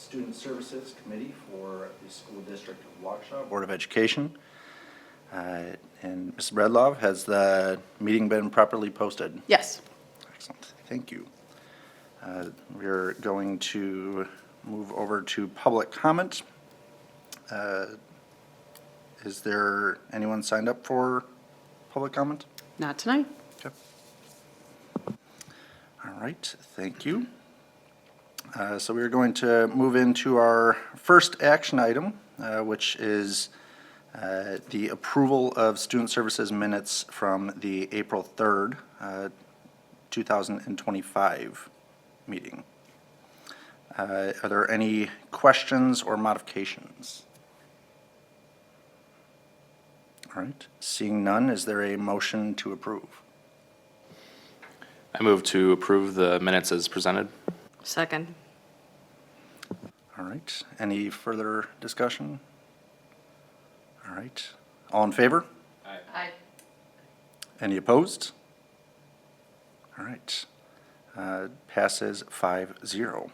Student Services Committee for the School District of Waukesha Board of Education. And Ms. Bredlov, has the meeting been properly posted? Yes. Excellent, thank you. We're going to move over to public comment. Is there anyone signed up for public comment? Not tonight. Okay. All right, thank you. So we're going to move into our first action item, which is the approval of student services minutes from the April 3rd, 2025 meeting. Are there any questions or modifications? All right, seeing none, is there a motion to approve? I move to approve the minutes as presented. Second. All right, any further discussion? All right, all in favor? Aye. Any opposed? All right, passes 5-0.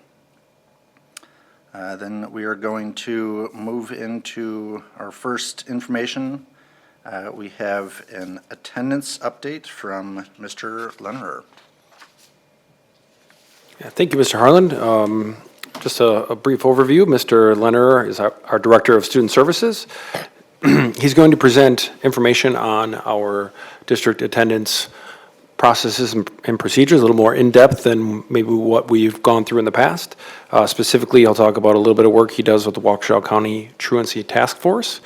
Then we are going to move into our first information. We have an attendance update from Mr. Lennerer. Yeah, thank you, Mr. Harland. Just a brief overview. Mr. Lennerer is our Director of Student Services. He's going to present information on our district attendance processes and procedures, a little more in-depth than maybe what we've gone through in the past. Specifically, I'll talk about a little bit of work he does with the Waukesha County Truancy Task Force,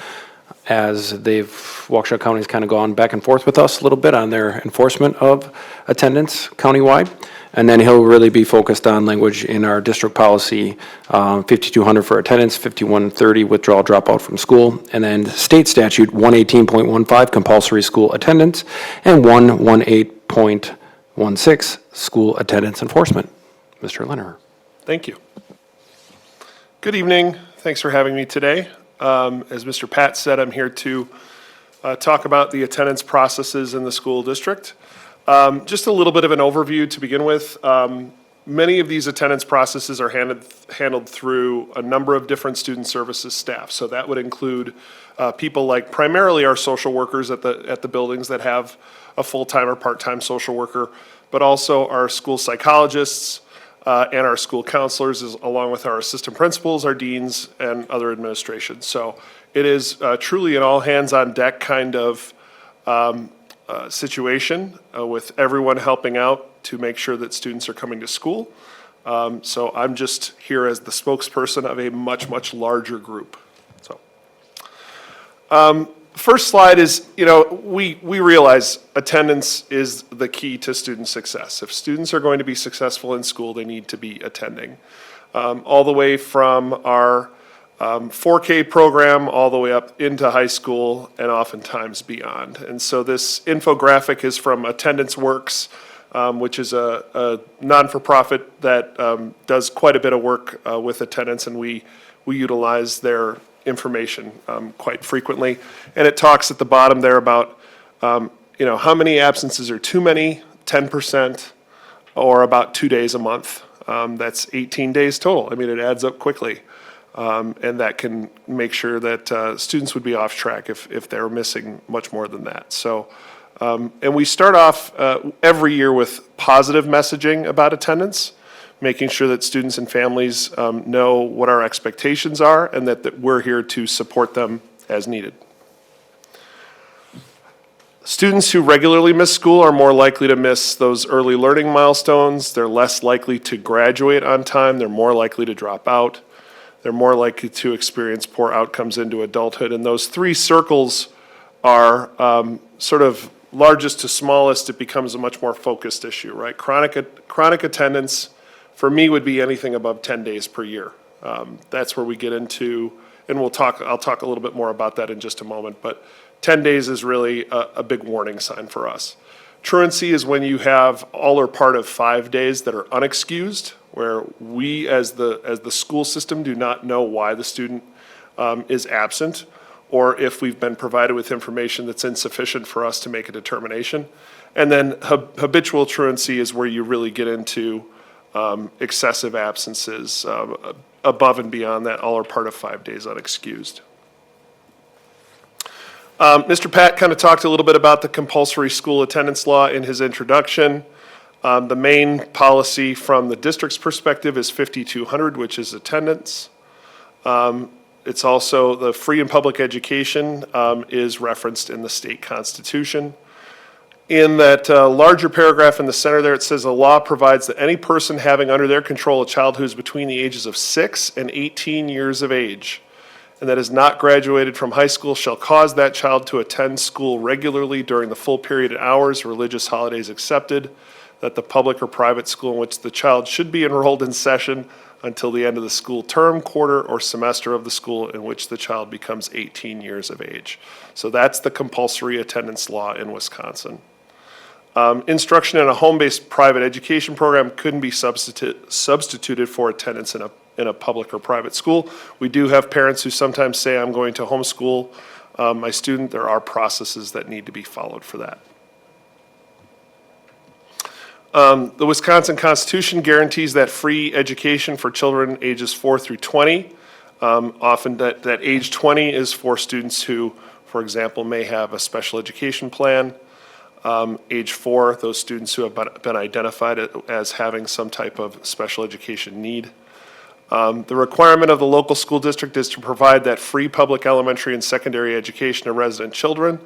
as Waukesha County's kind of gone back and forth with us a little bit on their enforcement of attendance countywide. And then he'll really be focused on language in our district policy, 5200 for attendance, 5130 withdrawal dropout from school, and then state statute 118.15 compulsory school attendance, and 118.16 school attendance enforcement. Mr. Lennerer. Thank you. Good evening. Thanks for having me today. As Mr. Pat said, I'm here to talk about the attendance processes in the school district. Just a little bit of an overview to begin with. Many of these attendance processes are handled through a number of different student services staff. So that would include people like primarily our social workers at the buildings that have a full-time or part-time social worker, but also our school psychologists and our school counselors, along with our assistant principals, our deans, and other administration. So it is truly an all-hands-on-deck kind of situation with everyone helping out to make sure that students are coming to school. So I'm just here as the spokesperson of a much, much larger group. So, first slide is, we realize attendance is the key to student success. If students are going to be successful in school, they need to be attending. All the way from our 4K program all the way up into high school and oftentimes beyond. And so this infographic is from Attendance Works, which is a non-for-profit that does quite a bit of work with attendance, and we utilize their information quite frequently. And it talks at the bottom there about how many absences are too many, 10%, or about 2 days a month. That's 18 days total. I mean, it adds up quickly. And that can make sure that students would be off track if they're missing much more than that. So, and we start off every year with positive messaging about attendance, making sure that students and families know what our expectations are and that we're here to support them as needed. Students who regularly miss school are more likely to miss those early learning milestones. They're less likely to graduate on time. They're more likely to drop out. They're more likely to experience poor outcomes into adulthood. And those three circles are sort of largest to smallest. It becomes a much more focused issue, right? Chronic attendance, for me, would be anything above 10 days per year. That's where we get into, and I'll talk a little bit more about that in just a moment, but 10 days is really a big warning sign for us. Truancy is when you have all or part of 5 days that are unexcused, where we as the school system do not know why the student is absent, or if we've been provided with information that's insufficient for us to make a determination. And then habitual truancy is where you really get into excessive absences above and beyond that, all are part of 5 days unexcused. Mr. Pat kind of talked a little bit about the compulsory school attendance law in his introduction. The main policy from the district's perspective is 5200, which is attendance. It's also the free and public education is referenced in the state constitution. In that larger paragraph in the center there, it says the law provides that any person having under their control a child who is between the ages of 6 and 18 years of age and that is not graduated from high school shall cause that child to attend school regularly during the full period and hours, religious holidays excepted, that the public or private school in which the child should be enrolled in session until the end of the school term, quarter, or semester of the school in which the child becomes 18 years of age. So that's the compulsory attendance law in Wisconsin. Instruction in a home-based private education program couldn't be substituted for attendance in a public or private school. We do have parents who sometimes say, I'm going to homeschool my student. There are processes that need to be followed for that. The Wisconsin Constitution guarantees that free education for children ages 4 through 20. Often that age 20 is for students who, for example, may have a special education plan. Age 4, those students who have been identified as having some type of special education need. The requirement of the local school district is to provide that free public elementary and secondary education to resident children.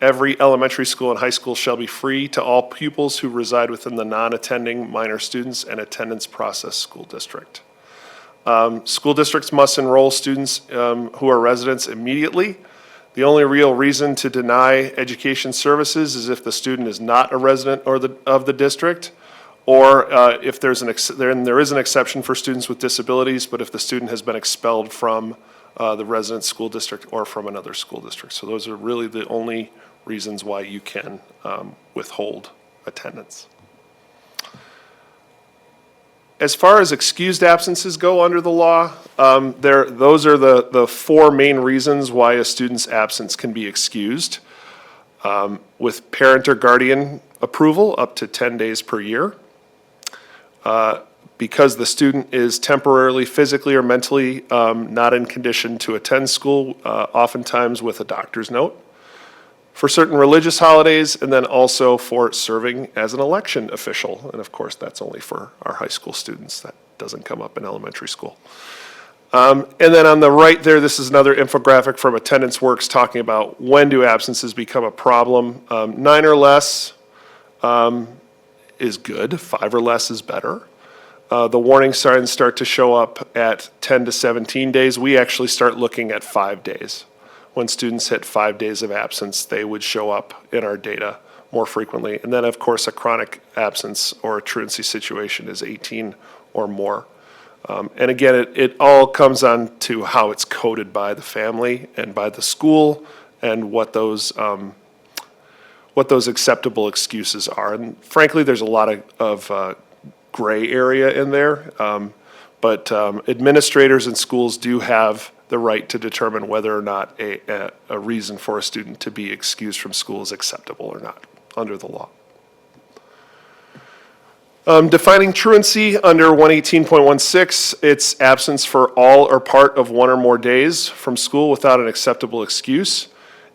Every elementary school and high school shall be free to all pupils who reside within the non-attending minor students and attendance process school district. School districts must enroll students who are residents immediately. The only real reason to deny education services is if the student is not a resident of the district, or if there is an exception for students with disabilities, but if the student has been expelled from the resident school district or from another school district. So those are really the only reasons why you can withhold attendance. As far as excused absences go under the law, those are the four main reasons why a student's absence can be excused. With parent or guardian approval, up to 10 days per year. Because the student is temporarily, physically, or mentally not in condition to attend school, oftentimes with a doctor's note. For certain religious holidays, and then also for serving as an election official. And of course, that's only for our high school students. That doesn't come up in elementary school. And then on the right there, this is another infographic from Attendance Works talking about when do absences become a problem. 9 or less is good, 5 or less is better. The warning signs start to show up at 10 to 17 days. We actually start looking at 5 days. When students hit 5 days of absence, they would show up in our data more frequently. And then, of course, a chronic absence or a truancy situation is 18 or more. And again, it all comes on to how it's coded by the family and by the school and what those acceptable excuses are. And frankly, there's a lot of gray area in there. But administrators and schools do have the right to determine whether or not a reason for a student to be excused from school is acceptable or not under the law. Defining truancy under 118.16, it's absence for all or part of 1 or more days from school without an acceptable excuse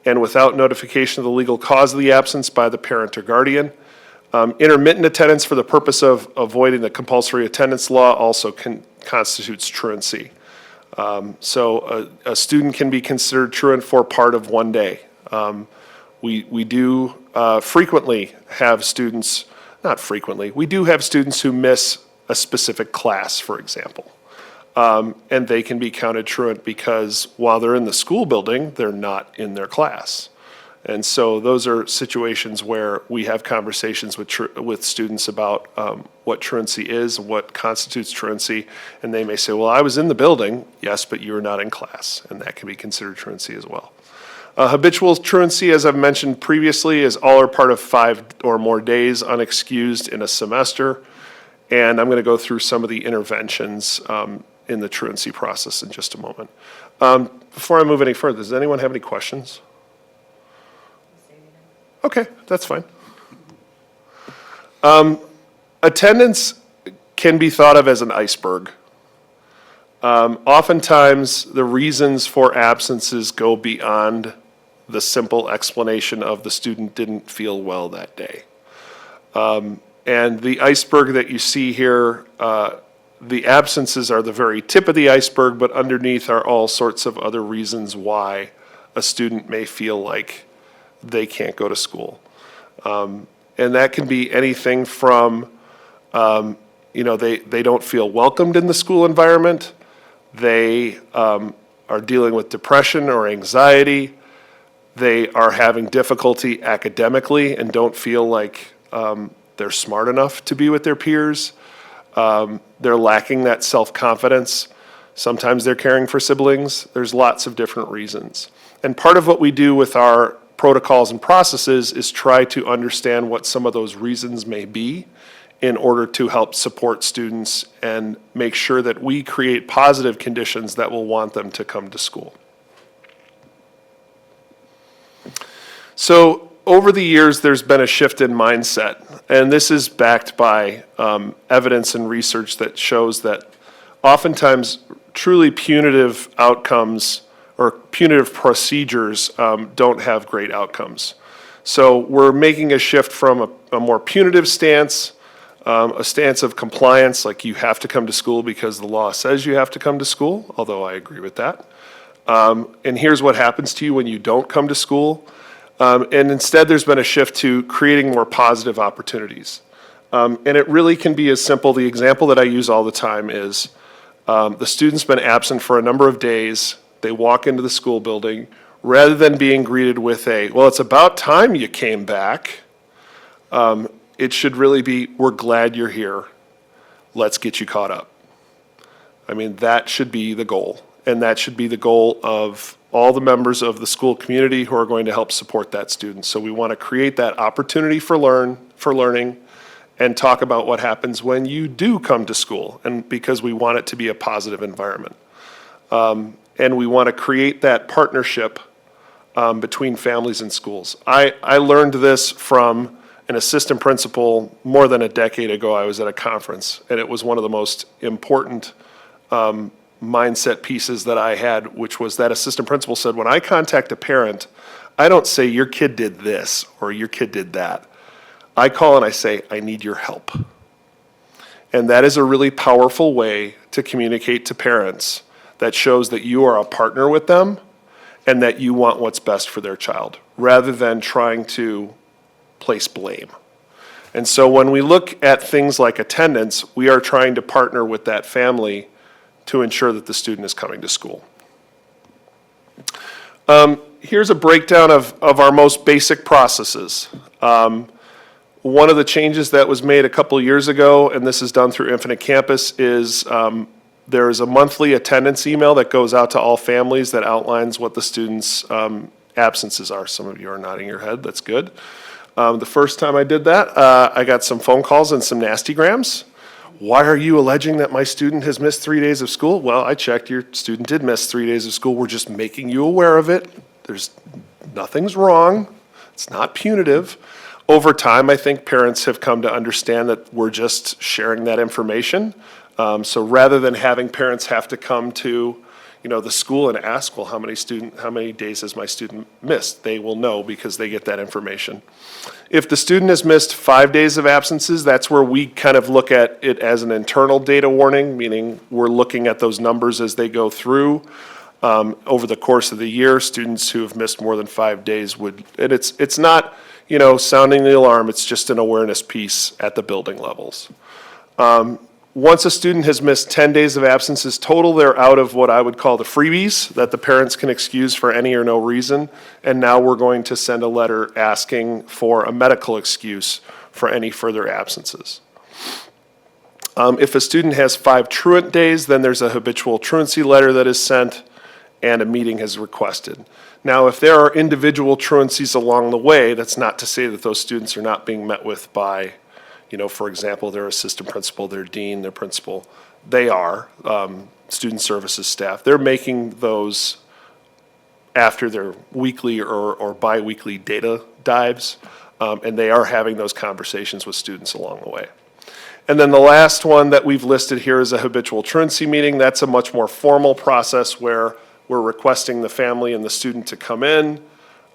and without notification of the legal cause of the absence by the parent or guardian. Intermittent attendance for the purpose of avoiding the compulsory attendance law also constitutes truancy. So a student can be considered truant for part of 1 day. We do frequently have students, not frequently, we do have students who miss a specific class, for example. And they can be counted truant because while they're in the school building, they're not in their class. And so those are situations where we have conversations with students about what truancy is, what constitutes truancy, and they may say, well, I was in the building, yes, but you were not in class, and that can be considered truancy as well. Habitual truancy, as I've mentioned previously, is all or part of 5 or more days unexcused in a semester, and I'm going to go through some of the interventions in the truancy process in just a moment. Before I move any further, does anyone have any questions? Okay, that's fine. Attendance can be thought of as an iceberg. Oftentimes, the reasons for absences go beyond the simple explanation of the student didn't feel well that day. And the iceberg that you see here, the absences are the very tip of the iceberg, but underneath are all sorts of other reasons why a student may feel like they can't go to school. And that can be anything from, they don't feel welcomed in the school environment. They are dealing with depression or anxiety. They are having difficulty academically and don't feel like they're smart enough to be with their peers. They're lacking that self-confidence. Sometimes they're caring for siblings. There's lots of different reasons. And part of what we do with our protocols and processes is try to understand what some of those reasons may be in order to help support students and make sure that we create positive conditions that will want them to come to school. So over the years, there's been a shift in mindset, and this is backed by evidence and research that shows that oftentimes truly punitive outcomes or punitive procedures don't have great outcomes. So we're making a shift from a more punitive stance, a stance of compliance, like you have to come to school because the law says you have to come to school, although I agree with that. And here's what happens to you when you don't come to school. And instead, there's been a shift to creating more positive opportunities. And it really can be as simple. The example that I use all the time is the student's been absent for a number of days. They walk into the school building. Rather than being greeted with well, it's about time you came back, it should really be, we're glad you're here. Let's get you caught up. I mean, that should be the goal. And that should be the goal of all the members of the school community who are going to help support that student. So we want to create that opportunity for learning and talk about what happens when you do come to school, and because we want it to be a positive environment. And we want to create that partnership between families and schools. I learned this from an assistant principal more than a decade ago. I was at a conference, and it was one of the most important mindset pieces that I had, which was that assistant principal said, when I contact a parent, I don't say your kid did this or your kid did that. I call and I say, I need your help. And that is a really powerful way to communicate to parents that shows that you are a partner with them and that you want what's best for their child, rather than trying to place blame. And so when we look at things like attendance, we are trying to partner with that family to ensure that the student is coming to school. Here's a breakdown of our most basic processes. One of the changes that was made a couple years ago, and this is done through Infinite Campus, is there is a monthly attendance email that goes out to all families that outlines what the students' absences are. Some of you are nodding your head, that's good. The first time I did that, I got some phone calls and some nastygrams. Why are you alleging that my student has missed 3 days of school? Well, I checked, your student did miss 3 days of school. We're just making you aware of it. Nothing's wrong. It's not punitive. Over time, I think parents have come to understand that we're just sharing that information. So rather than having parents have to come to, the school and ask, well, how many days has my student missed? They will know because they get that information. If the student has missed 5 days of absences, that's where we kind of look at it as an internal data warning, meaning we're looking at those numbers as they go through. Over the course of the year, students who have missed more than 5 days and it's not, sounding the alarm, it's just an awareness piece at the building levels. Once a student has missed 10 days of absences total, they're out of what I would call the freebies that the parents can excuse for any or no reason. And now we're going to send a letter asking for a medical excuse for any further absences. If a student has 5 truant days, then there's a habitual truancy letter that is sent and a meeting is requested. Now, if there are individual truancies along the way, that's not to say that those students are not being met with by, for example, their assistant principal, their dean, their principal. They are student services staff. They're making those after their weekly or bi-weekly data dives, and they are having those conversations with students along the way. And then the last one that we've listed here is a habitual truancy meeting. That's a much more formal process where we're requesting the family and the student to come in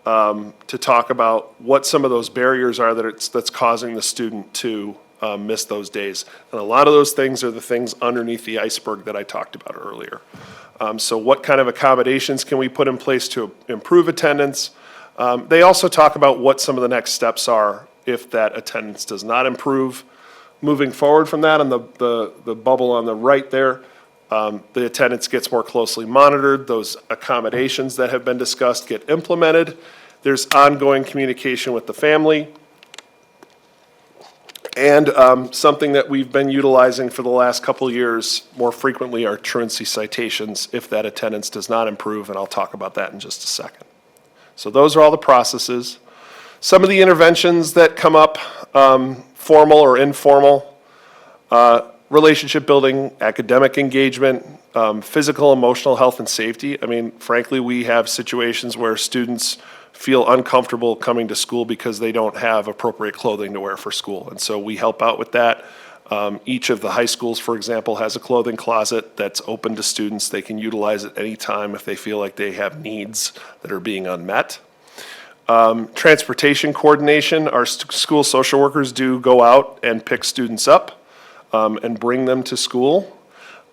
to talk about what some of those barriers are that's causing the student to miss those days. And a lot of those things are the things underneath the iceberg that I talked about earlier. So what kind of accommodations can we put in place to improve attendance? They also talk about what some of the next steps are if that attendance does not improve. Moving forward from that, on the bubble on the right there, the attendance gets more closely monitored. Those accommodations that have been discussed get implemented. There's ongoing communication with the family. And something that we've been utilizing for the last couple of years more frequently are truancy citations if that attendance does not improve, and I'll talk about that in just a second. So those are all the processes. Some of the interventions that come up, formal or informal, relationship building, academic engagement, physical, emotional health and safety. I mean, frankly, we have situations where students feel uncomfortable coming to school because they don't have appropriate clothing to wear for school. And so we help out with that. Each of the high schools, for example, has a clothing closet that's open to students. They can utilize it anytime if they feel like they have needs that are being unmet. Transportation coordination, our school social workers do go out and pick students up and bring them to school.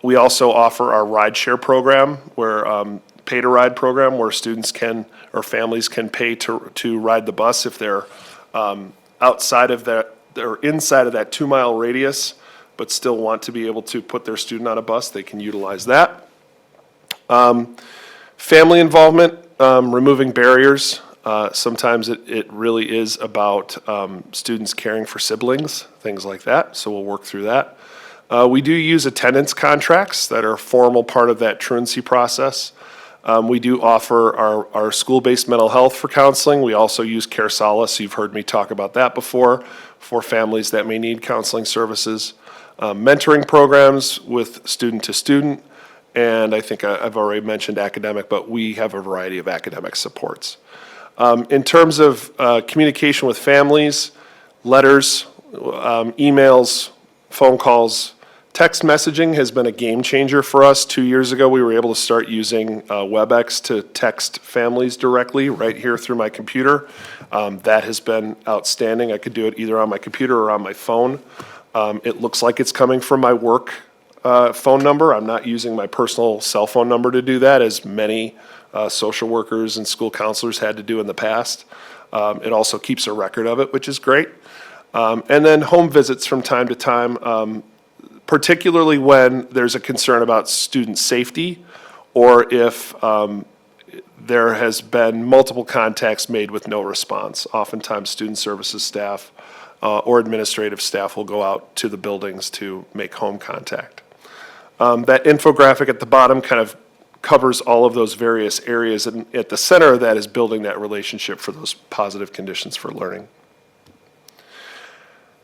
We also offer our rideshare program, where pay to ride program, where students can or families can pay to ride the bus if they're outside of that or inside of that 2-mile radius, but still want to be able to put their student on a bus. They can utilize that. Family involvement, removing barriers. Sometimes it really is about students caring for siblings, things like that, so we'll work through that. We do use attendance contracts that are a formal part of that truancy process. We do offer our school-based mental health for counseling. We also use Care Solace. You've heard me talk about that before, for families that may need counseling services. Mentoring programs with student to student, and I think I've already mentioned academic, but we have a variety of academic supports. In terms of communication with families, letters, emails, phone calls, text messaging has been a game changer for us. 2 years ago, we were able to start using WebEx to text families directly right here through my computer. That has been outstanding. I could do it either on my computer or on my phone. It looks like it's coming from my work phone number. I'm not using my personal cell phone number to do that, as many social workers and school counselors had to do in the past. It also keeps a record of it, which is great. And then home visits from time to time, particularly when there's a concern about student safety, or if there has been multiple contacts made with no response. Oftentimes, student services staff or administrative staff will go out to the buildings to make home contact. That infographic at the bottom kind of covers all of those various areas, and at the center of that is building that relationship for those positive conditions for learning.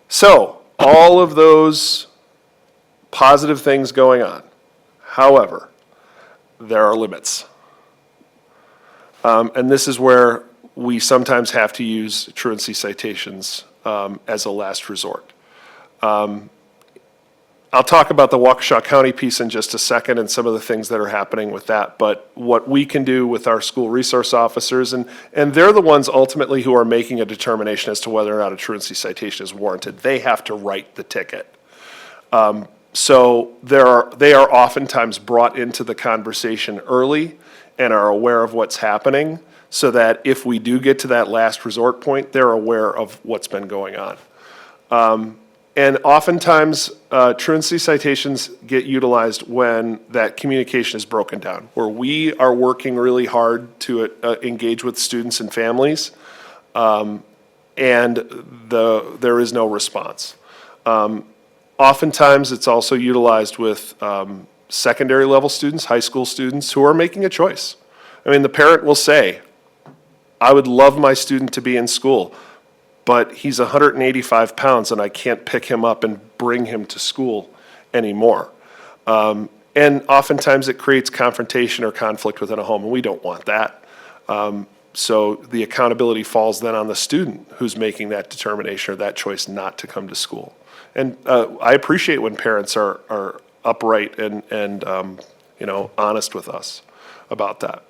So, all of those positive things going on. However, there are limits. And this is where we sometimes have to use truancy citations as a last resort. I'll talk about the Waukesha County piece in just a second and some of the things that are happening with that. But what we can do with our school resource officers, and they're the ones ultimately who are making a determination as to whether or not a truancy citation is warranted. They have to write the ticket. So they are oftentimes brought into the conversation early and are aware of what's happening, so that if we do get to that last resort point, they're aware of what's been going on. And oftentimes, truancy citations get utilized when that communication is broken down, where we are working really hard to engage with students and families, and there is no response. Oftentimes, it's also utilized with secondary level students, high school students, who are making a choice. I mean, the parent will say, I would love my student to be in school, but he's 185 pounds and I can't pick him up and bring him to school anymore. And oftentimes it creates confrontation or conflict within a home, and we don't want that. So the accountability falls then on the student who's making that determination or that choice not to come to school. And I appreciate when parents are upright and honest with us about that.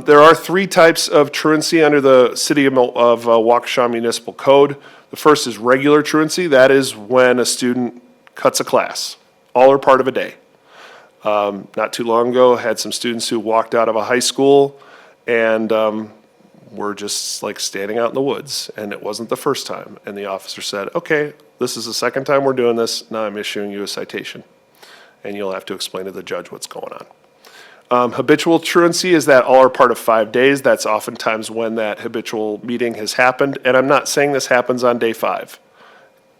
There are 3 types of truancy under the City of Waukesha Municipal Code. The first is regular truancy. That is when a student cuts a class, all or part of a day. Not too long ago, had some students who walked out of a high school and were just like standing out in the woods, and it wasn't the first time. And the officer said, okay, this is the second time we're doing this, now I'm issuing you a citation. And you'll have to explain to the judge what's going on. Habitual truancy is that all or part of 5 days. That's oftentimes when that habitual meeting has happened. And I'm not saying this happens on day 5,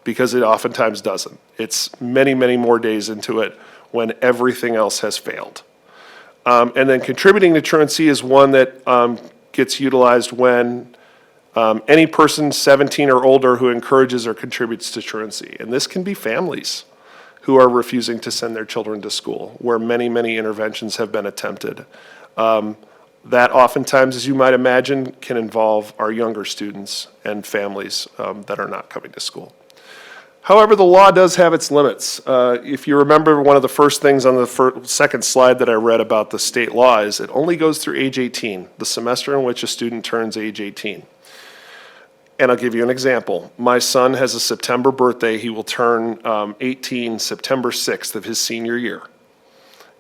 because it oftentimes doesn't. It's many, many more days into it when everything else has failed. And then contributing to truancy is one that gets utilized when any person 17 or older who encourages or contributes to truancy. And this can be families who are refusing to send their children to school, where many, many interventions have been attempted. That oftentimes, as you might imagine, can involve our younger students and families that are not coming to school. However, the law does have its limits. If you remember, one of the first things on the second slide that I read about the state law is it only goes through age 18, the semester in which a student turns age 18. And I'll give you an example. My son has a September birthday. He will turn 18 September 6th of his senior year.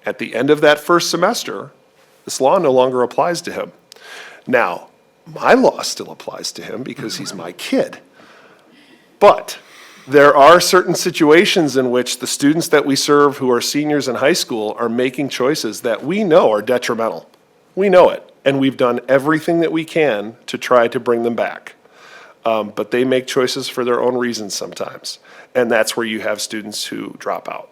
At the end of that first semester, this law no longer applies to him. Now, my law still applies to him because he's my kid. But there are certain situations in which the students that we serve who are seniors in high school are making choices that we know are detrimental. We know it, and we've done everything that we can to try to bring them back. But they make choices for their own reasons sometimes, and that's where you have students who drop out.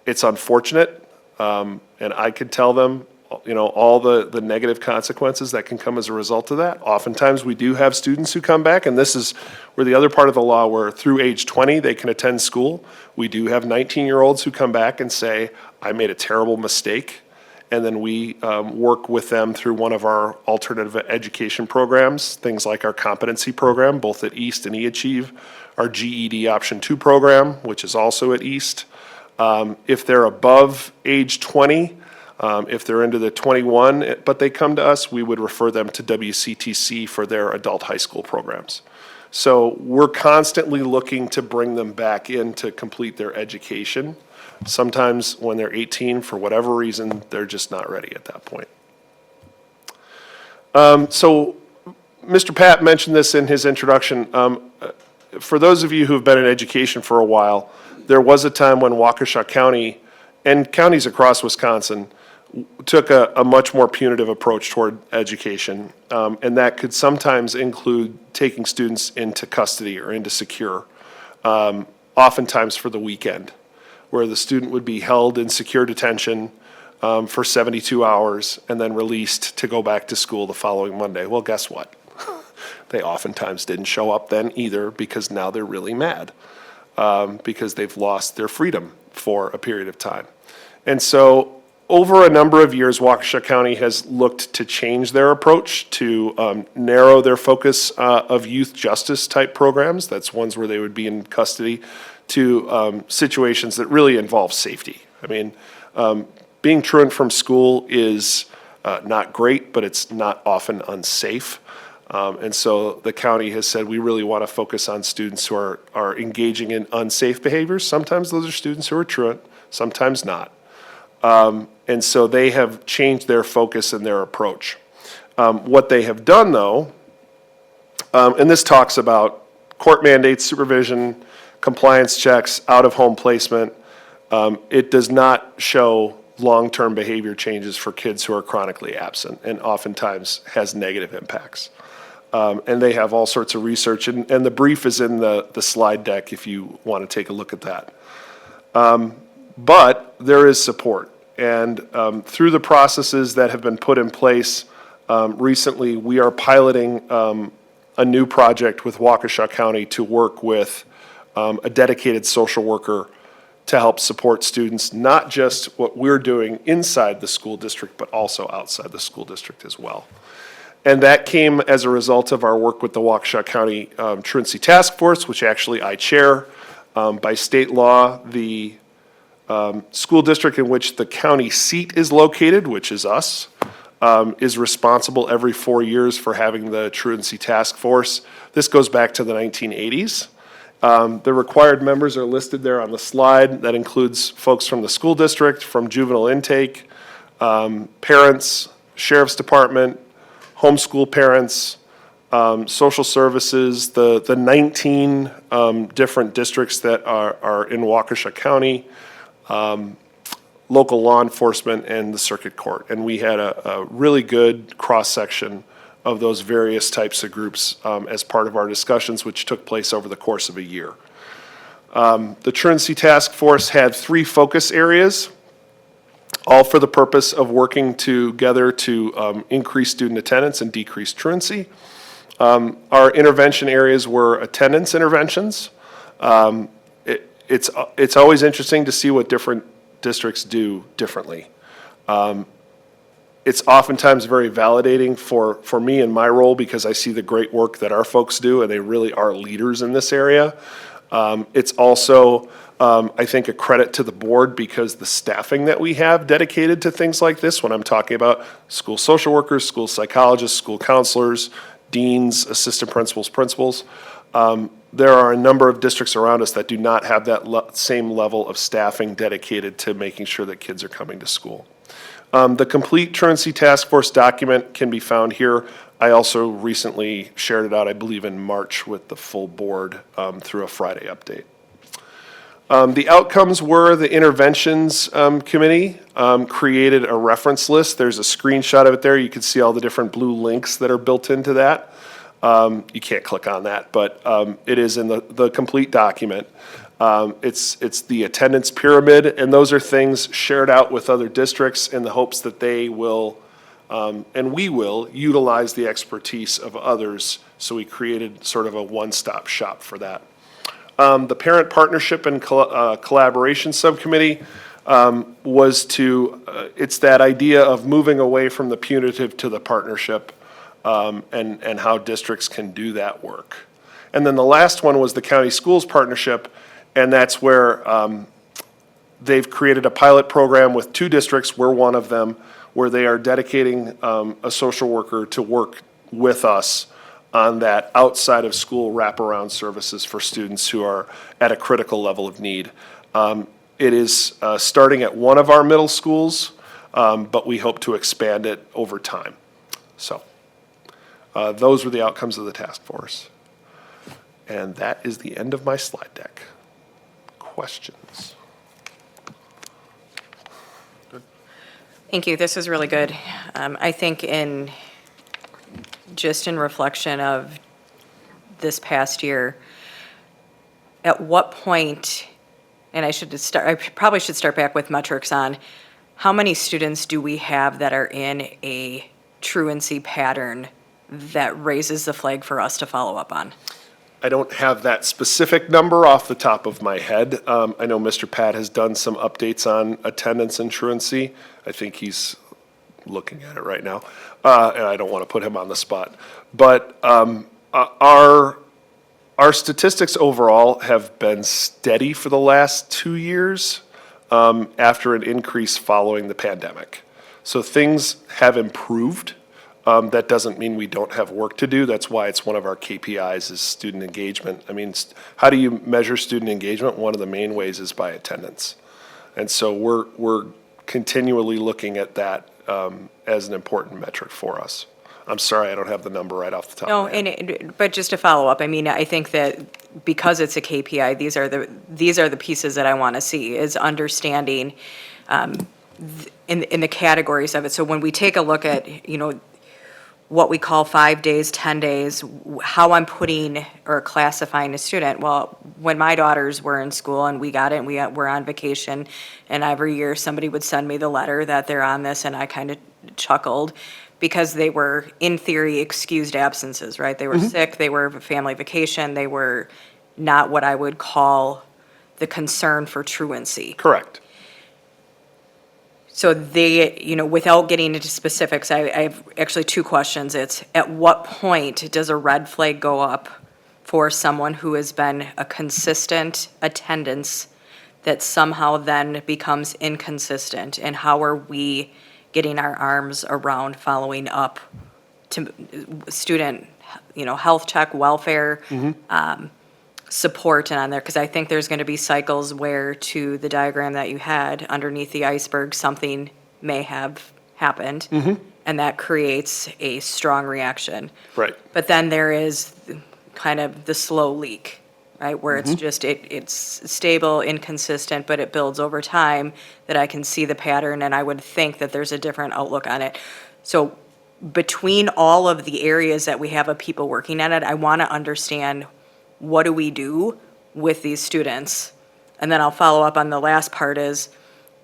It's unfortunate, and I could tell them, all the negative consequences that can come as a result of that. Oftentimes, we do have students who come back, and this is where the other part of the law where through age 20, they can attend school. We do have 19-year-olds who come back and say, I made a terrible mistake. And then we work with them through one of our alternative education programs, things like our competency program, both at East and eAchieve, our GED Option 2 program, which is also at East. If they're above age 20, if they're into the 21, but they come to us, we would refer them to WCTC for their adult high school programs. So we're constantly looking to bring them back in to complete their education. Sometimes when they're 18, for whatever reason, they're just not ready at that point. So Mr. Pat mentioned this in his introduction. For those of you who've been in education for a while, there was a time when Waukesha County and counties across Wisconsin took a much more punitive approach toward education. And that could sometimes include taking students into custody or into secure, oftentimes for the weekend, where the student would be held in secure detention for 72 hours and then released to go back to school the following Monday. Well, guess what? They oftentimes didn't show up then either, because now they're really mad because they've lost their freedom for a period of time. And so over a number of years, Waukesha County has looked to change their approach to narrow their focus of youth justice type programs. That's ones where they would be in custody, to situations that really involve safety. I mean, being truant from school is not great, but it's not often unsafe. And so the county has said we really want to focus on students who are engaging in unsafe behaviors. Sometimes those are students who are truant, sometimes not. And so they have changed their focus and their approach. What they have done, though, and this talks about court mandates, supervision, compliance checks, out-of-home placement. It does not show long-term behavior changes for kids who are chronically absent, and oftentimes has negative impacts. And they have all sorts of research, and the brief is in the slide deck if you want to take a look at that. But there is support, and through the processes that have been put in place recently, we are piloting a new project with Waukesha County to work with a dedicated social worker to help support students, not just what we're doing inside the school district, but also outside the school district as well. And that came as a result of our work with the Waukesha County Truancy Task Force, which actually I chair. By state law, the school district in which the county seat is located, which is us, is responsible every 4 years for having the Truancy Task Force. This goes back to the 1980s. The required members are listed there on the slide. That includes folks from the school district, from juvenile intake, parents, sheriff's department, homeschool parents, social services, the 19 different districts that are in Waukesha County, local law enforcement, and the circuit court. And we had a really good cross-section of those various types of groups as part of our discussions, which took place over the course of a year. The Truancy Task Force had 3 focus areas, all for the purpose of working together to increase student attendance and decrease truancy. Our intervention areas were attendance interventions. It's always interesting to see what different districts do differently. It's oftentimes very validating for me in my role because I see the great work that our folks do, and they really are leaders in this area. It's also, I think, a credit to the board because the staffing that we have dedicated to things like this, when I'm talking about school social workers, school psychologists, school counselors, deans, assistant principals, principals, there are a number of districts around us that do not have that same level of staffing dedicated to making sure that kids are coming to school. The complete Truancy Task Force document can be found here. I also recently shared it out, I believe, in March with the full board through a Friday update. The outcomes were the interventions committee created a reference list. There's a screenshot of it there. You can see all the different blue links that are built into that. You can't click on that, but it is in the complete document. It's the attendance pyramid, and those are things shared out with other districts in the hopes that they will, and we will, utilize the expertise of others. So we created sort of a one-stop shop for that. The Parent Partnership and Collaboration Subcommittee was it's that idea of moving away from the punitive to the partnership and how districts can do that work. And then the last one was the County Schools Partnership, and that's where they've created a pilot program with 2 districts, we're one of them, where they are dedicating a social worker to work with us on that outside of school wraparound services for students who are at a critical level of need. It is starting at one of our middle schools, but we hope to expand it over time. So those were the outcomes of the task force. And that is the end of my slide deck. Questions? Thank you. This is really good. I think in reflection of this past year, at what point, and I probably should start back with metrics on how many students do we have that are in a truancy pattern that raises the flag for us to follow up on? I don't have that specific number off the top of my head. I know Mr. Pat has done some updates on attendance and truancy. I think he's looking at it right now, and I don't want to put him on the spot. But our statistics overall have been steady for the last 2 years after an increase following the pandemic. So things have improved. That doesn't mean we don't have work to do. That's why it's one of our KPIs is student engagement. I mean, how do you measure student engagement? One of the main ways is by attendance. And so we're continually looking at that as an important metric for us. I'm sorry, I don't have the number right off the top of my head. But just to follow up, I mean, I think that because it's a KPI, these are the pieces that I want to see, is understanding in the categories of it. So when we take a look at, what we call 5 days, 10 days, how I'm putting or classifying a student. Well, when my daughters were in school and we got it and we were on vacation, and every year somebody would send me the letter that they're on this, and I kind of chuckled because they were, in theory, excused absences, right? They were sick, they were family vacation, they were not what I would call the concern for truancy. Correct. So they, without getting into specifics, I have actually two questions. It's, at what point does a red flag go up for someone who has been a consistent attendance that somehow then becomes inconsistent? And how are we getting our arms around following up to student, health check, welfare, support and on there? Because I think there's going to be cycles where, to the diagram that you had, underneath the iceberg, something may have happened. And that creates a strong reaction. Right. But then there is kind of the slow leak, right? Where it's just, it's stable, inconsistent, but it builds over time, that I can see the pattern, and I would think that there's a different outlook on it. So between all of the areas that we have of people working at it, I want to understand, what do we do with these students? And then I'll follow up on the last part is,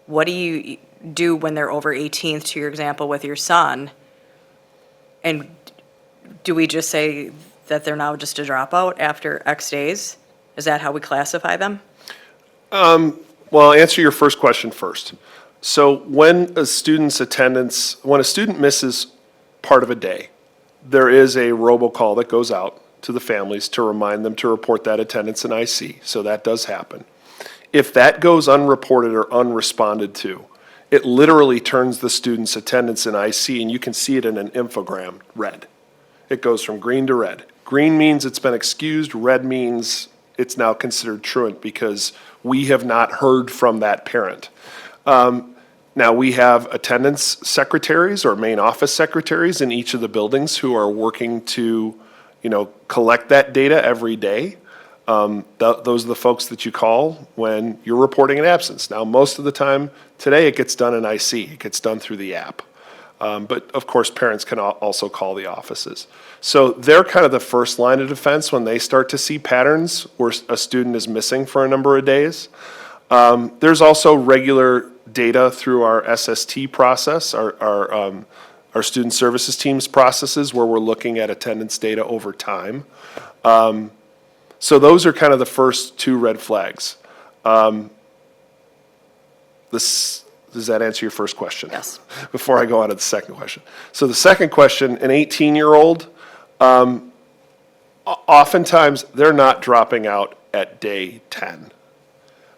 what do you do when they're over 18th, to your example with your son? And do we just say that they're now just a dropout after X days? Is that how we classify them? Well, I'll answer your first question first. So when a student misses part of a day, there is a robocall that goes out to the families to remind them to report that attendance in IC. So that does happen. If that goes unreported or unresponded to, it literally turns the student's attendance in IC, and you can see it in an infogram, red. It goes from green to red. Green means it's been excused, red means it's now considered truant because we have not heard from that parent. Now, we have attendance secretaries or main office secretaries in each of the buildings who are working to, collect that data every day. Those are the folks that you call when you're reporting an absence. Now, most of the time today, it gets done in IC. It gets done through the app. But of course, parents can also call the offices. So they're kind of the first line of defense when they start to see patterns where a student is missing for a number of days. There's also regular data through our SST process, our student services team's processes, where we're looking at attendance data over time. So those are kind of the first two red flags. Does that answer your first question? Yes. Before I go on to the second question. So the second question, an 18-year-old, oftentimes they're not dropping out at day 10.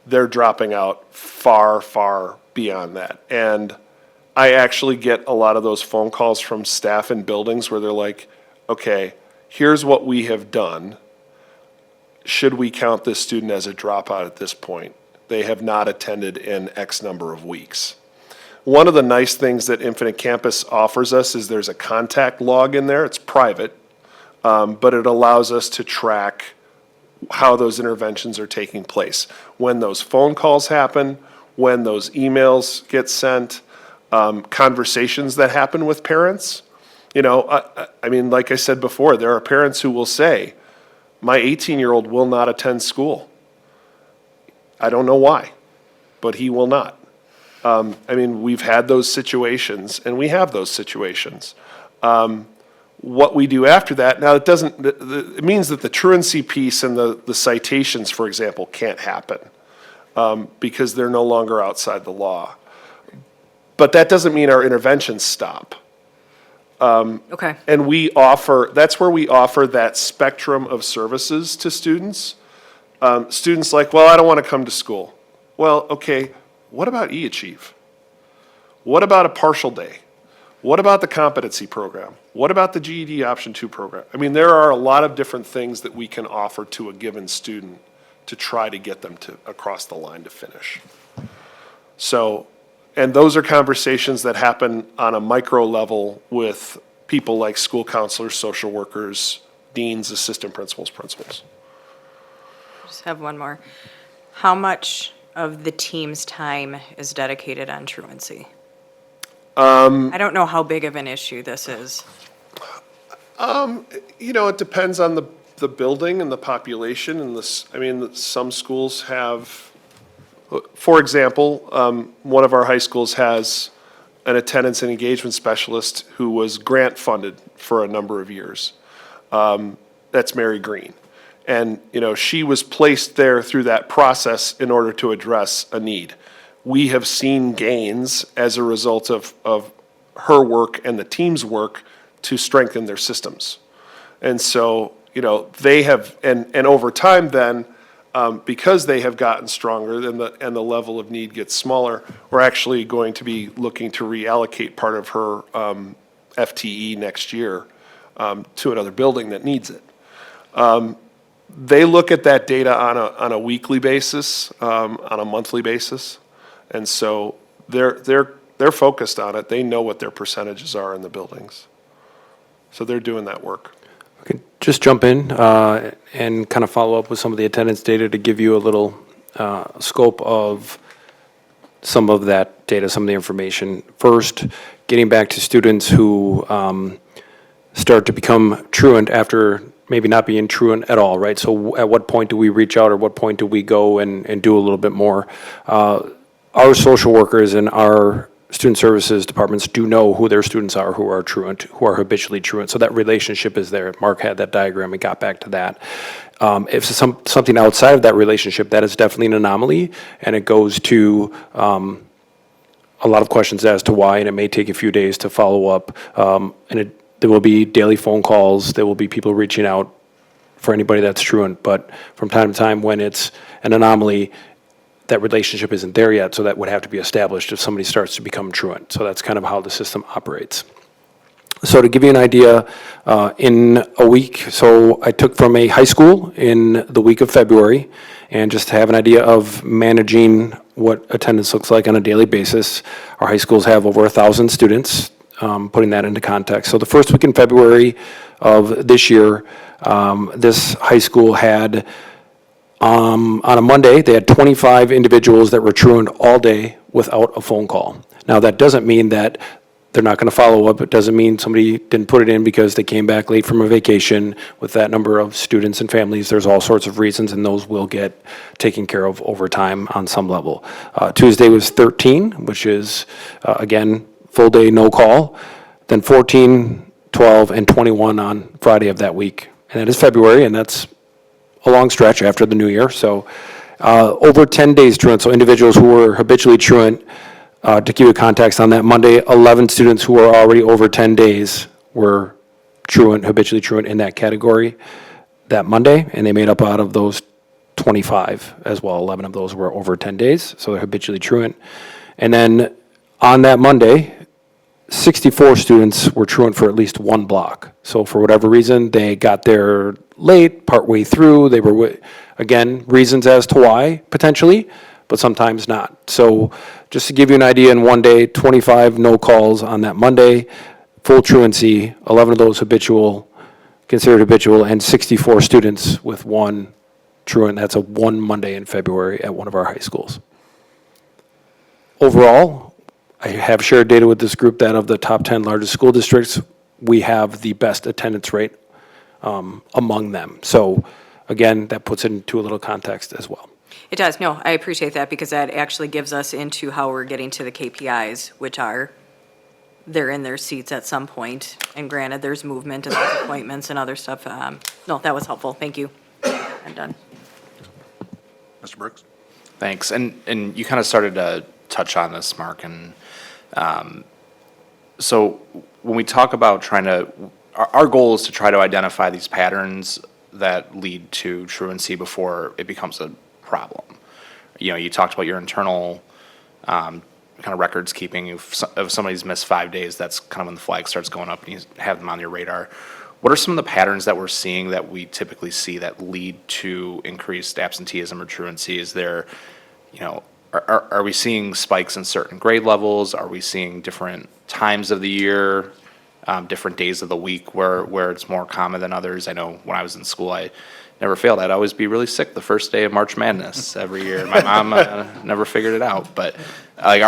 They're dropping out far, far beyond that. And I actually get a lot of those phone calls from staff in buildings where they're like, okay, here's what we have done. Should we count this student as a dropout at this point? They have not attended in X number of weeks. One of the nice things that Infinite Campus offers us is there's a contact log in there. It's private, but it allows us to track how those interventions are taking place. When those phone calls happen, when those emails get sent, conversations that happen with parents. I mean, like I said before, there are parents who will say, my 18-year-old will not attend school. I don't know why, but he will not. We've had those situations, and we have those situations. What we do after that, now it means that the truancy piece and the citations, for example, can't happen because they're no longer outside the law. But that doesn't mean our interventions stop. Okay. And that's where we offer that spectrum of services to students. Students like, well, I don't want to come to school. Well, okay, what about e-achieve? What about a partial day? What about the competency program? What about the GED Option 2 program? I mean, there are a lot of different things that we can offer to a given student to try to get them across the line to finish. So, and those are conversations that happen on a micro level with people like school counselors, social workers, deans, assistant principals, principals. Just have one more. How much of the team's time is dedicated on truancy? I don't know how big of an issue this is. It depends on the building and the population and some schools have, for example, one of our high schools has an attendance and engagement specialist who was grant funded for a number of years. That's Mary Green. And, she was placed there through that process in order to address a need. we have seen gains as a result of her work and the team's work to strengthen their systems. And so, they have, and over time then, because they have gotten stronger and the level of need gets smaller, we're actually going to be looking to reallocate part of her FTE next year to another building that needs it. They look at that data on a weekly basis, on a monthly basis, and so they're focused on it. They know what their percentages are in the buildings, so they're doing that work. Okay, just jump in and kind of follow up with some of the attendance data to give you a little scope of some of that data, some of the information. First, getting back to students who start to become truant after maybe not being truant at all, right? So at what point do we reach out, or what point do we go and do a little bit more? Our social workers and our student services departments do know who their students are who are truant, who are habitually truant. So that relationship is there. Mark had that diagram and got back to that. If it's something outside of that relationship, that is definitely an anomaly, and it goes to a lot of questions as to why, and it may take a few days to follow up. There will be daily phone calls. There will be people reaching out for anybody that's truant. But from time to time, when it's an anomaly, that relationship isn't there yet, so that would have to be established if somebody starts to become truant. So that's kind of how the system operates. So to give you an idea, in a week, so I took from a high school in the week of February, and just to have an idea of managing what attendance looks like on a daily basis, our high schools have over 1,000 students, putting that into context. So the first week in February of this year, this high school had, on a Monday, they had 25 individuals that were truant all day without a phone call. Now, that doesn't mean that they're not going to follow up. It doesn't mean somebody didn't put it in because they came back late from a vacation. With that number of students and families, there's all sorts of reasons, and those will get taken care of over time on some level. Tuesday was 13, which is, again, full day, no call. Then 14, 12, and 21 on Friday of that week. And that is February, and that's a long stretch after the new year. So over 10 days truant, so individuals who were habitually truant, to give you context on that, Monday, 11 students who were already over 10 days were truant, habitually truant in that category that Monday, and they made up out of those 25 as well. 11 of those were over 10 days, so they're habitually truant. And then on that Monday, 64 students were truant for at least one block. So for whatever reason, they got there late, partway through. They were, again, reasons as to why, potentially, but sometimes not. So just to give you an idea, in one day, 25 no calls on that Monday, full truancy, 11 of those habitual, considered habitual, and 64 students with one truant. That's a one Monday in February at one of our high schools. Overall, I have shared data with this group that of the top 10 largest school districts, we have the best attendance rate among them. So again, that puts it into a little context as well. It does. No, I appreciate that, because that actually gives us into how we're getting to the KPIs, which are they're in their seats at some point. And granted, there's movement and there's appointments and other stuff. No, that was helpful. Thank you. I'm done. Mr. Brooks? Thanks. And you kind of started to touch on this, Mark, and so when we talk about trying to, our goal is to try to identify these patterns that lead to truancy before it becomes a problem. You talked about your internal kind of records keeping. If somebody's missed 5 days, that's kind of when the flag starts going up and you have them on your radar. What are some of the patterns that we're seeing that we typically see that lead to increased absenteeism or truancy? Is there, are we seeing spikes in certain grade levels? Are we seeing different times of the year, different days of the week where it's more common than others? I know when I was in school, I never failed. I'd always be really sick the first day of March Madness every year. My mom never figured it out. But like,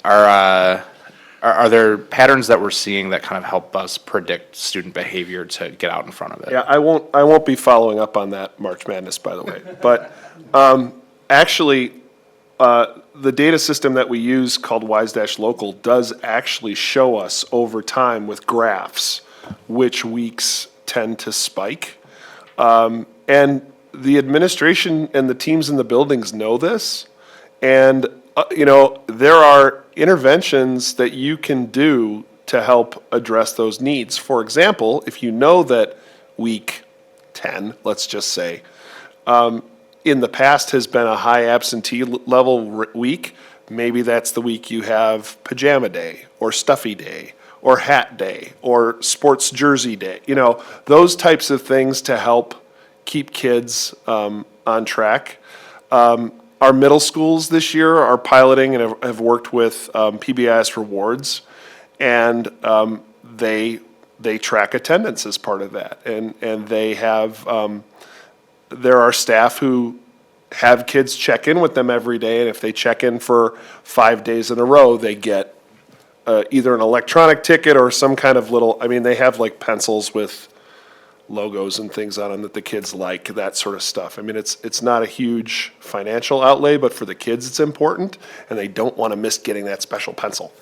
are there patterns that we're seeing that kind of help us predict student behavior to get out in front of it? Yeah, I won't be following up on that March Madness, by the way. But actually, the data system that we use called WISE-Local does actually show us over time with graphs which weeks tend to spike. And the administration and the teams in the buildings know this. And there are interventions that you can do to help address those needs. For example, if you know that week 10, let's just say, in the past has been a high absentee level week, maybe that's the week you have pajama day or stuffy day or hat day or sports jersey day. Those types of things to help keep kids on track. Our middle schools this year are piloting and have worked with PBIS rewards, and they track attendance as part of that. And they have, there are staff who have kids check in with them every day, and if they check in for 5 days in a row, they get either an electronic ticket or some kind of little, they have like pencils with logos and things on them that the kids like, that sort of stuff. It's not a huge financial outlay, but for the kids it's important, and they don't want to miss getting that special pencil.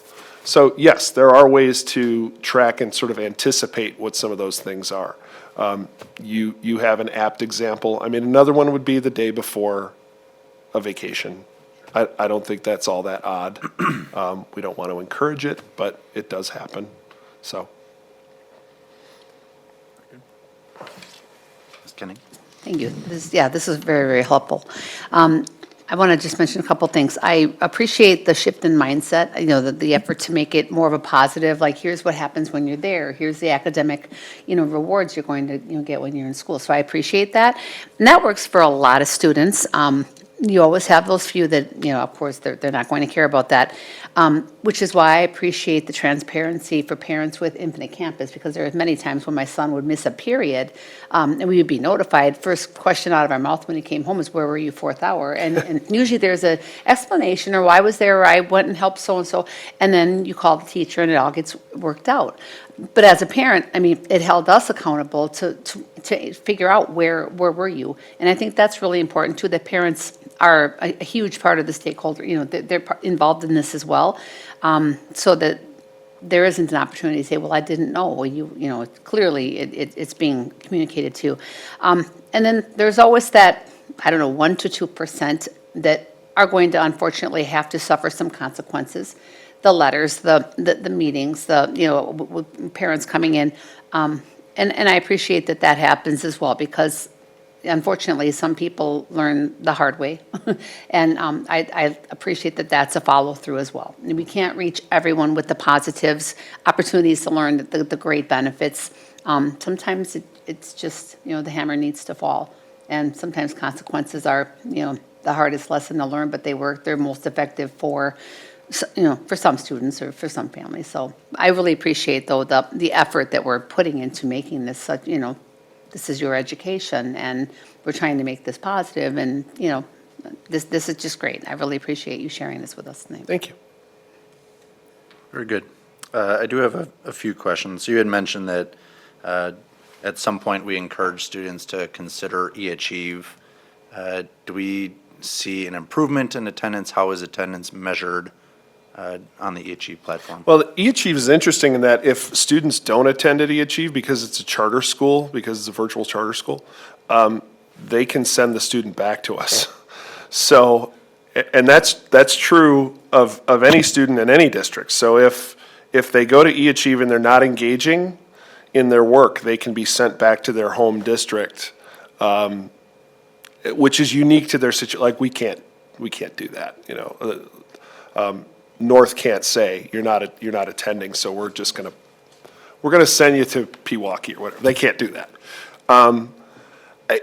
So yes, there are ways to track and sort of anticipate what some of those things are. You have an apt example. Another one would be the day before a vacation. I don't think that's all that odd. We don't want to encourage it, but it does happen, so. Ms. Kenny? Thank you. This is very, very helpful. I want to just mention a couple things. I appreciate the shift in mindset, the effort to make it more of a positive, like here's what happens when you're there, here's the academic, rewards you're going to, get when you're in school. So I appreciate that. And that works for a lot of students. You always have those few that, of course, they're not going to care about that, which is why I appreciate the transparency for parents with Infinite Campus, because there are many times when my son would miss a period, and we would be notified. First question out of our mouth when he came home is, where were you fourth hour? And usually there's an explanation, or why was there, or I went and helped so-and-so, and then you call the teacher and it all gets worked out. But as a parent, it held us accountable to figure out where were you. And I think that's really important too, that parents are a huge part of the stakeholder, they're involved in this as well, so that there isn't an opportunity to say, well, I didn't know. Well, clearly it's being communicated to. And then there's always that, 1 to 2% that are going to unfortunately have to suffer some consequences. The letters, the meetings, with parents coming in. And I appreciate that happens as well, because unfortunately, some people learn the hard way. And I appreciate that's a follow-through as well. And we can't reach everyone with the positives, opportunities to learn the great benefits. Sometimes it's just, the hammer needs to fall. And sometimes consequences are, the hardest lesson to learn, but they're most effective for some students or for some families. So I really appreciate, though, the effort that we're putting into making this such, this is your education, and we're trying to make this positive, and, this is just great. I really appreciate you sharing this with us tonight. Thank you. Very good. I do have a few questions. You had mentioned that at some point we encourage students to consider e-achieve. Do we see an improvement in attendance? How is attendance measured on the e-achieve platform? Well, eAchieve is interesting in that if students don't attend at eAchieve because it's a charter school, because it's a virtual charter school, they can send the student back to us. So, and that's true of any student in any district. So if they go to eAchieve and they're not engaging in their work, they can be sent back to their home district, which is unique to their situation. Like we can't do that, North can't say you're not attending, so we're gonna send you to Pewaukee or whatever. They can't do that.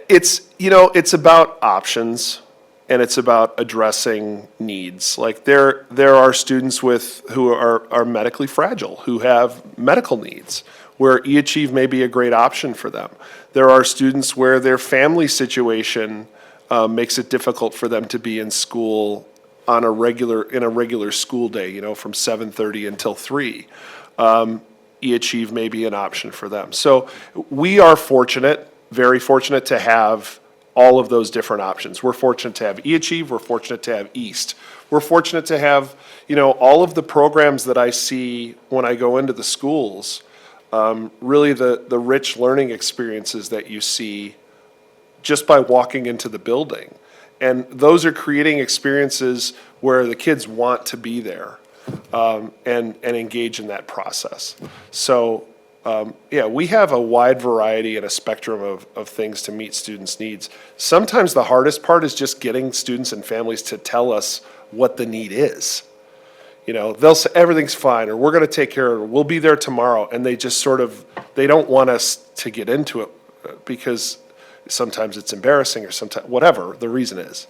It's about options, and it's about addressing needs. Like there are students who are medically fragile, who have medical needs, where eAchieve may be a great option for them. There are students where their family situation makes it difficult for them to be in school in a regular school day, from 7:30 until 3. eAchieve may be an option for them. So we are very fortunate to have all of those different options. We're fortunate to have eAchieve, we're fortunate to have East. We're fortunate to have, all of the programs that I see when I go into the schools, really the rich learning experiences that you see just by walking into the building. And those are creating experiences where the kids want to be there and engage in that process. So, yeah, we have a wide variety and a spectrum of things to meet students' needs. Sometimes the hardest part is just getting students and families to tell us what the need is. You know, they'll say, everything's fine, or we're gonna take care of it, we'll be there tomorrow, and they just sort of, they don't want us to get into it because sometimes it's embarrassing or sometimes, whatever the reason is.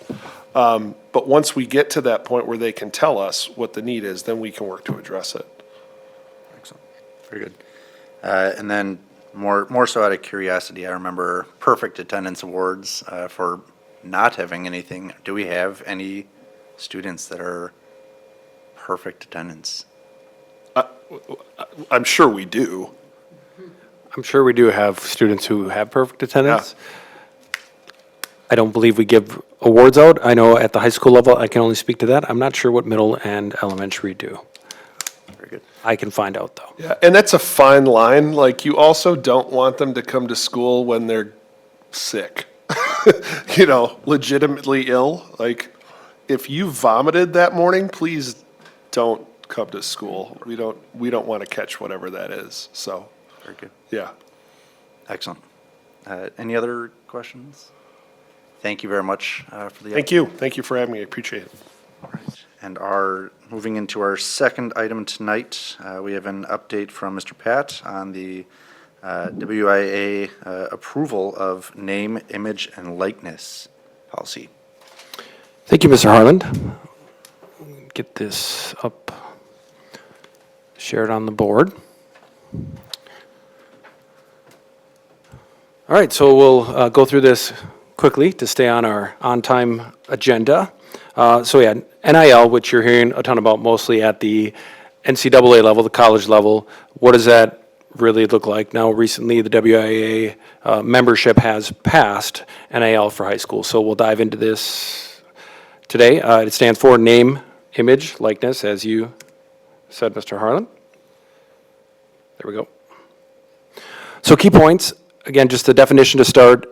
But once we get to that point where they can tell us what the need is, then we can work to address it. Excellent. Very good. And then more so out of curiosity, I remember perfect attendance awards for not having anything. Do we have any students that are perfect attendance? I'm sure we do. I'm sure we do have students who have perfect attendance. I don't believe we give awards out. I know at the high school level, I can only speak to that. I'm not sure what middle and elementary do. Very good. I can find out, though. Yeah, and that's a fine line. Like, you also don't want them to come to school when they're sick, you know, legitimately ill. Like, if you vomited that morning, please don't come to school. We don't want to catch whatever that is. So, Very good. yeah. Excellent. Any other questions? Thank you very much for the. Thank you. Thank you for having me. I appreciate it. All right. And moving into our second item tonight, we have an update from Mr. Pat on the WIAA approval of name, image, and likeness policy. Thank you, Mr. Harland. Get this up, shared on the board. All right, so we'll go through this quickly to stay on our on-time agenda. So yeah, NIL, which you're hearing a ton about mostly at the NCAA level, the college level. What does that really look like? Now, recently, the WIAA membership has passed NIL for high school, so we'll dive into this today. It stands for name, image, likeness, as you said, Mr. Harlan. There we go. So key points, again, just the definition to start.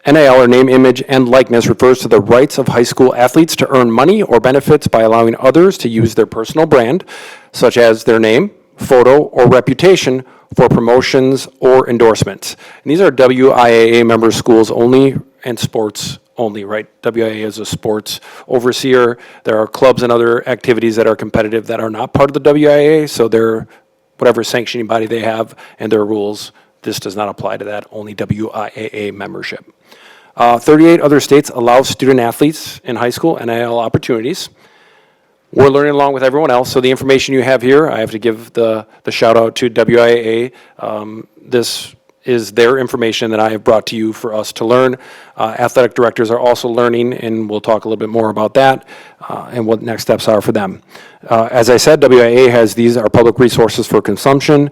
NIL, or name, image, and likeness, refers to the rights of high school athletes to earn money or benefits by allowing others to use their personal brand, such as their name, photo, or reputation for promotions or endorsements. And these are WIAA member schools only and sports only, right? WIAA is a sports overseer. There are clubs and other activities that are competitive that are not part of the WIAA, so they're whatever sanctioning body they have and their rules. This does not apply to that, only WIAA membership. 38 other states allow student athletes in high school NIL opportunities. We're learning along with everyone else, so the information you have here, I have to give the shout out to WIAA. This is their information that I have brought to you for us to learn. Athletic directors are also learning, and we'll talk a little bit more about that and what next steps are for them. As I said, WIAA has these are public resources for consumption.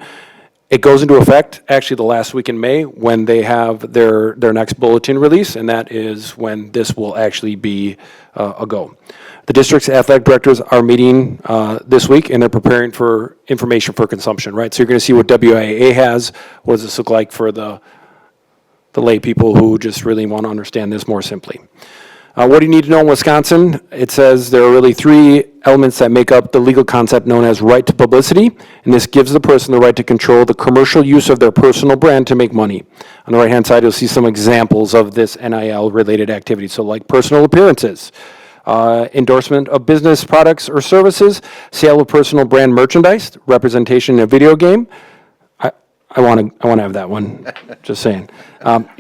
It goes into effect actually the last week in May when they have their next bulletin release, and that is when this will actually be a go. The district's athletic directors are meeting this week, and they're preparing for information for consumption, right? So you're going to see what WIAA has. What does this look like for the lay people who just really want to understand this more simply? What do you need to know in Wisconsin? It says there are really three elements that make up the legal concept known as right to publicity, and this gives the person the right to control the commercial use of their personal brand to make money. On the right-hand side, you'll see some examples of this NIL-related activity, so like personal appearances, endorsement of business products or services, sale of personal brand merchandise, representation in a video game. I want to have that one, just saying.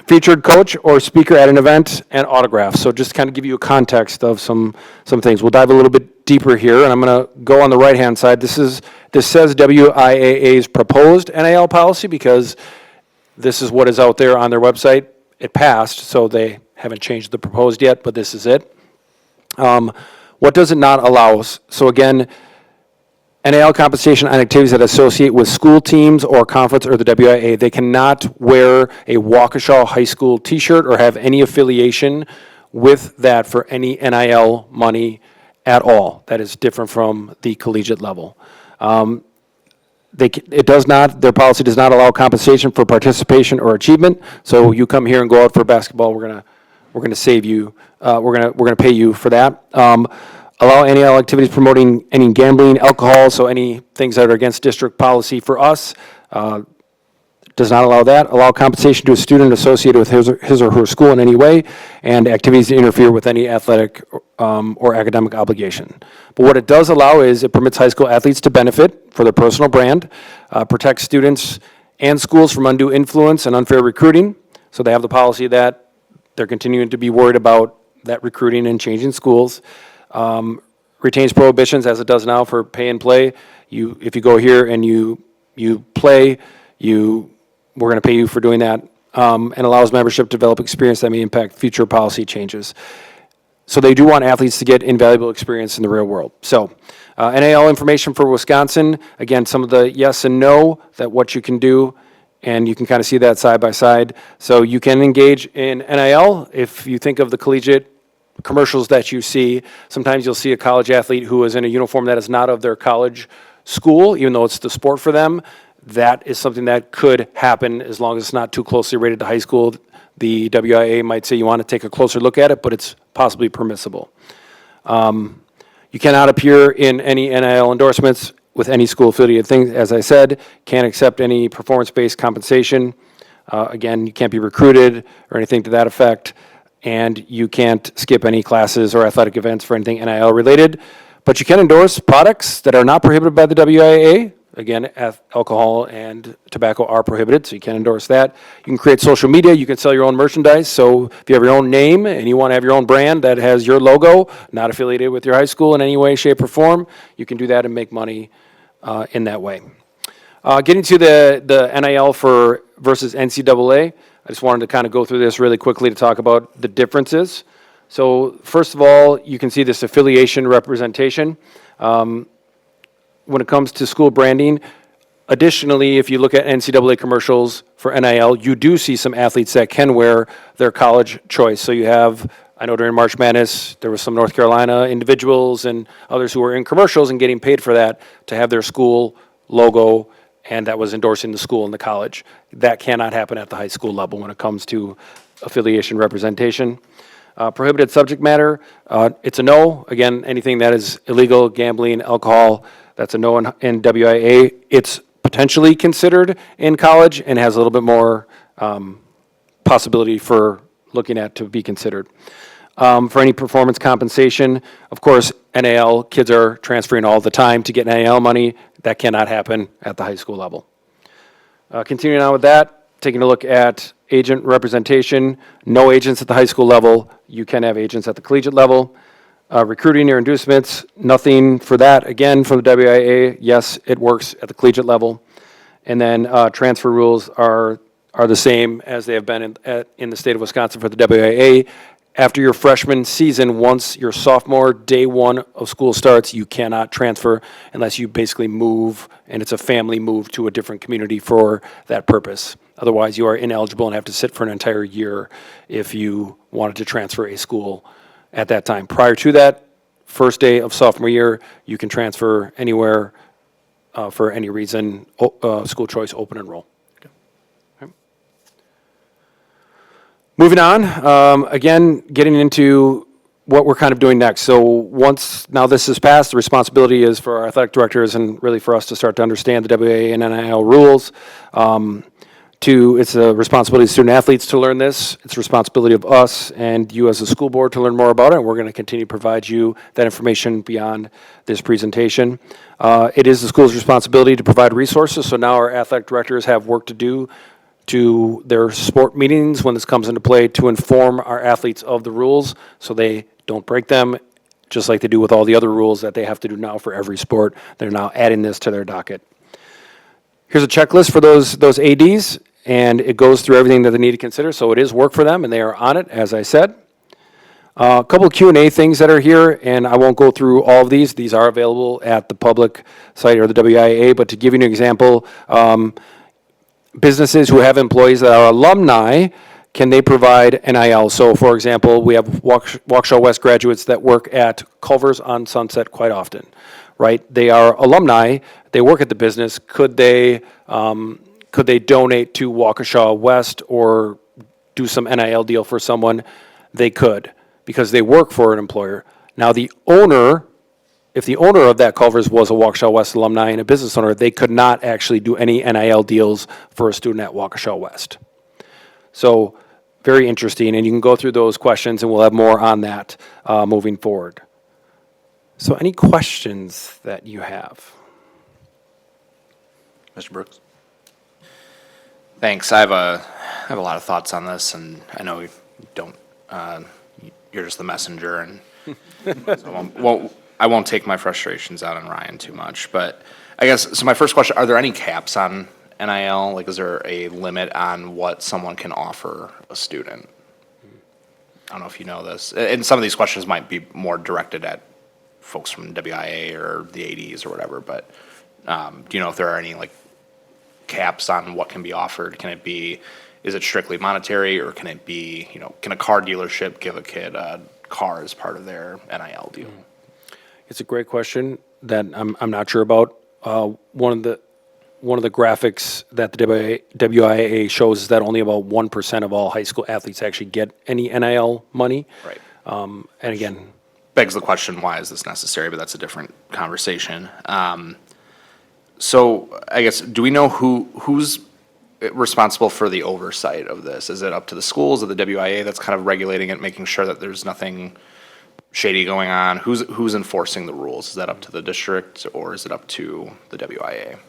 Featured coach or speaker at an event, and autographs. So just to kind of give you a context of some things. We'll dive a little bit deeper here, and I'm going to go on the right-hand side. This says WIAA's proposed NIL policy because this is what is out there on their website. It passed, so they haven't changed the proposed yet, but this is it. What does it not allow? So again, NIL compensation on activities that associate with school teams or conference or the WIAA. They cannot wear a Waukesha High School t-shirt or have any affiliation with that for any NIL money at all. That is different from the collegiate level. Their policy does not allow compensation for participation or achievement. So you come here and go out for basketball, we're gonna save you we're gonna pay you for that. Allow NIL activities promoting any gambling, alcohol, so any things that are against district policy for us, does not allow that. Allow compensation to a student associated with his or her school in any way, and activities that interfere with any athletic or academic obligation. But what it does allow is it permits high school athletes to benefit for their personal brand, protects students and schools from undue influence and unfair recruiting. So they have the policy that they're continuing to be worried about that recruiting and changing schools. Retains prohibitions, as it does now, for pay and play. If you go here and you play, we're going to pay you for doing that, and allows membership to develop experience that may impact future policy changes. So they do want athletes to get invaluable experience in the real world. So NIL information for Wisconsin, again, some of the yes and no, that what you can do, and you can kind of see that side by side. So you can engage in NIL. If you think of the collegiate commercials that you see, sometimes you'll see a college athlete who is in a uniform that is not of their college school, even though it's the sport for them. That is something that could happen as long as it's not too closely rated to high school. The WIAA might say you want to take a closer look at it, but it's possibly permissible. You cannot appear in any NIL endorsements with any school-affiliated things. As I said, can't accept any performance-based compensation. Again, you can't be recruited or anything to that effect, and you can't skip any classes or athletic events for anything NIL-related. But you can endorse products that are not prohibited by the WIAA. Again, alcohol and tobacco are prohibited, so you can't endorse that. You can create social media. You can sell your own merchandise. So if you have your own name and you want to have your own brand that has your logo, not affiliated with your high school in any way, shape, or form, you can do that and make money in that way. Getting to the NIL versus NCAA, I just wanted to kind of go through this really quickly to talk about the differences. So first of all, you can see this affiliation representation. When it comes to school branding, additionally, if you look at NCAA commercials for NIL, you do see some athletes that can wear their college choice. So you have, I know during March Madness, there was some North Carolina individuals and others who were in commercials and getting paid for that to have their school logo, and that was endorsing the school and the college. That cannot happen at the high school level when it comes to affiliation representation. Prohibited subject matter, it's a no. Again, anything that is illegal, gambling, alcohol, that's a no in WIA. It's potentially considered in college and has a little bit more possibility for looking at to be considered. For any performance compensation, of course, NIL, kids are transferring all the time to get NIL money. That cannot happen at the high school level. Continuing on with that, taking a look at agent representation, no agents at the high school level. You can have agents at the collegiate level. Recruiting or inducements, nothing for that. Again, from the WIA, yes, it works at the collegiate level. And then transfer rules are the same as they have been in the state of Wisconsin for the WIA. After your freshman season, once your sophomore day one of school starts, you cannot transfer unless you basically move, and it's a family move to a different community for that purpose. Otherwise, you are ineligible and have to sit for an entire year if you wanted to transfer a school at that time. Prior to that, first day of sophomore year, you can transfer anywhere for any reason, school choice, open enroll. Okay. Moving on, again, getting into what we're kind of doing next. So once now this is passed, the responsibility is for our athletic directors and really for us to start to understand the WIA and NIL rules. It's a responsibility of student athletes to learn this. It's a responsibility of us and you as a school board to learn more about it. And we're going to continue to provide you that information beyond this presentation. It is the school's responsibility to provide resources. So now our athletic directors have work to do to their sport meetings when this comes into play to inform our athletes of the rules so they don't break them, just like they do with all the other rules that they have to do now for every sport. They're now adding this to their docket. Here's a checklist for those ADs. And it goes through everything that they need to consider, so it is work for them, and they are on it, as I said. A couple of Q&A things that are here, and I won't go through all of these. These are available at the public site or the WIAA, but to give you an example, businesses who have employees that are alumni, can they provide NIL? So, for example, we have Waukesha West graduates that work at Culver's on Sunset quite often, right? They are alumni, they work at the business. Could they donate to Waukesha West or do some NIL deal for someone? They could, because they work for an employer. Now, the owner, if the owner of that Culver's was a Waukesha West alumni and a business owner, they could not actually do any NIL deals for a student at Waukesha West. So, very interesting, and you can go through those questions, and we'll have more on that moving forward. So, any questions that you have? Mr. Brooks? Thanks. I have a lot of thoughts on this, and I know you don't, you're just the messenger, and so I won't take my frustrations out on Ryan too much. But I guess, so my first question, are there any caps on NIL? Like, is there a limit on what someone can offer a student? I don't know if you know this. And some of these questions might be more directed at folks from WIAA or the ADs or whatever, but do you know if there are any, like, caps on what can be offered? Can it be, is it strictly monetary, or can it be, you know, can a car dealership give a kid a car as part of their NIL deal? It's a great question that I'm not sure about. One of the graphics that the WIAA shows is that only about 1% of all high school athletes actually get any NIL money. Right. And again, Begs the question, why is this necessary? But that's a different conversation. So I guess, do we know who's responsible for the oversight of this? Is it up to the schools, or the WIA that's kind of regulating it, making sure that there's nothing shady going on? Who's enforcing the rules? Is that up to the district, or is it up to the WIA?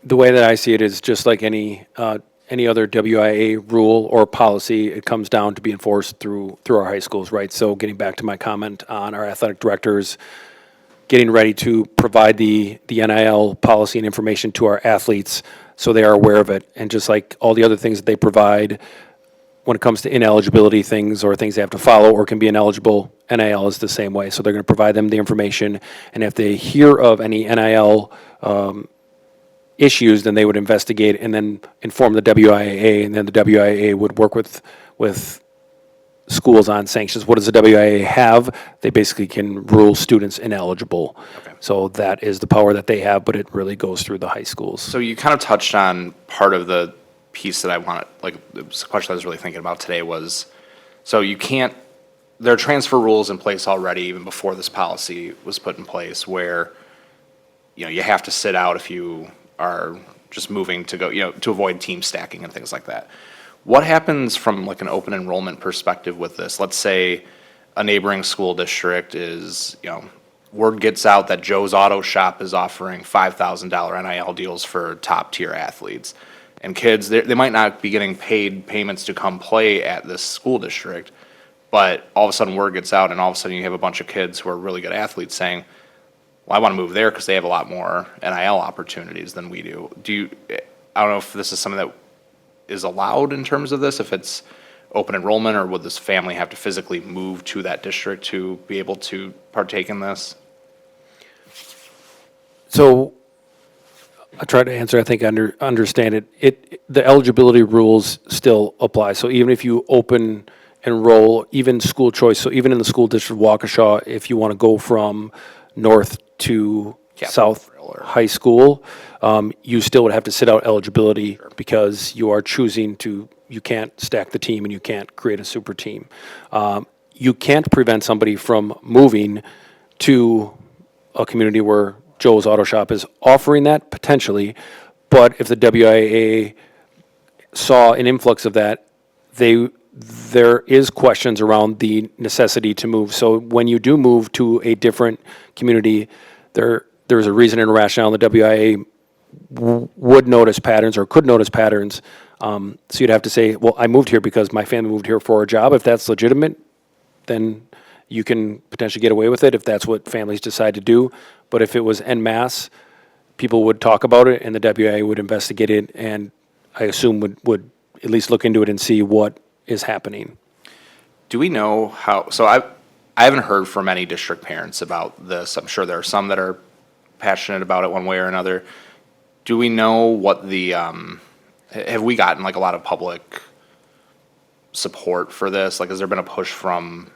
the way that I see it is just like any other WIA rule or policy, it comes down to be enforced through our high schools, right? So getting back to my comment on our athletic directors, getting ready to provide the NIL policy and information to our athletes so they are aware of it. And just like all the other things that they provide when it comes to ineligibility things or things they have to follow or can be ineligible, NIL is the same way. So they're going to provide them the information. And if they hear of any NIL issues, then they would investigate and then inform the WIAA, and then the WIAA would work with schools on sanctions. What does the WIAA have? They basically can rule students ineligible. Okay. So that is the power that they have, but it really goes through the high schools. So you kind of touched on part of the piece that I wanted, like, it was a question I was really thinking about today was, so you can't, there are transfer rules in place already, even before this policy was put in place, where, you have to sit out if you are just moving to go, to avoid team stacking and things like that. What happens from like an open enrollment perspective with this? Let's say a neighboring school district is, word gets out that Joe's Auto Shop is offering $5,000 NIL deals for top tier athletes. And kids, they might not be getting paid payments to come play at this school district, but all of a sudden word gets out and all of a sudden you have a bunch of kids who are really good athletes saying, well, I want to move there because they have a lot more NIL opportunities than we do. I don't know if this is something that is allowed in terms of this, if it's open enrollment, or would this family have to physically move to that district to be able to partake in this? So I try to answer, I think I understand it. The eligibility rules still apply. So even if you open enroll, even school choice, so even in the school district of Waukesha, if you want to go from north to south high school, you still would have to sit out eligibility because you are choosing to, you can't stack the team and you can't create a super team. You can't prevent somebody from moving to a community where Joe's Auto Shop is offering that, potentially, but if the WIAA saw an influx of that, there is questions around the necessity to move. So when you do move to a different community, there's a reason and a rationale. The WIA would notice patterns or could notice patterns. So you'd have to say, well, I moved here because my family moved here for a job. If that's legitimate, then you can potentially get away with it if that's what families decide to do. But if it was en masse, people would talk about it and the WIA would investigate it, and I assume would at least look into it and see what is happening. Do we know how, so I haven't heard from any district parents about this. I'm sure there are some that are passionate about it one way or another. Do we know what the, have we gotten like a lot of public support for this? Like, has there been a push from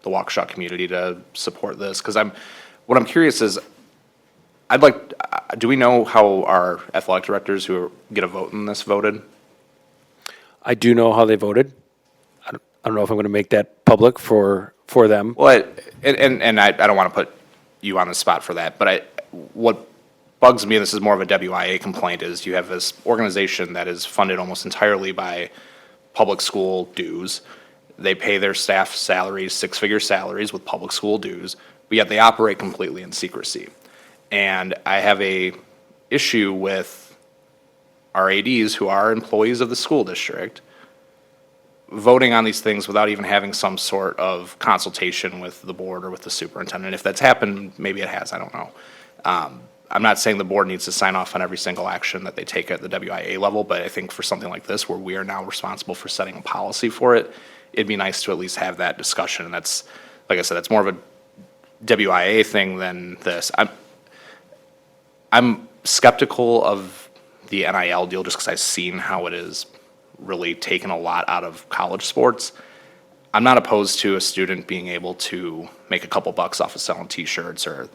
the Waukesha community to support this? Because what I'm curious is, do we know how our athletic directors who get a vote in this voted? I do know how they voted. I don't know if I'm going to make that public for them. Well, and I don't want to put you on the spot for that, but what bugs me, and this is more of a WIA complaint, is you have this organization that is funded almost entirely by public school dues. They pay their staff salaries, six-figure salaries with public school dues, but yet they operate completely in secrecy. And I have a issue with our ADs, who are employees of the school district, voting on these things without even having some sort of consultation with the board or with the superintendent. If that's happened, maybe it has, I don't know. I'm not saying the board needs to sign off on every single action that they take at the WIA level, but I think for something like this, where we are now responsible for setting a policy for it, it'd be nice to at least have that discussion. And that's, like I said, that's more of a WIA thing than this. I'm skeptical of the NIL deal just because I've seen how it is really taken a lot out of college sports. I'm not opposed to a student being able to make a couple bucks off of selling T-shirts, or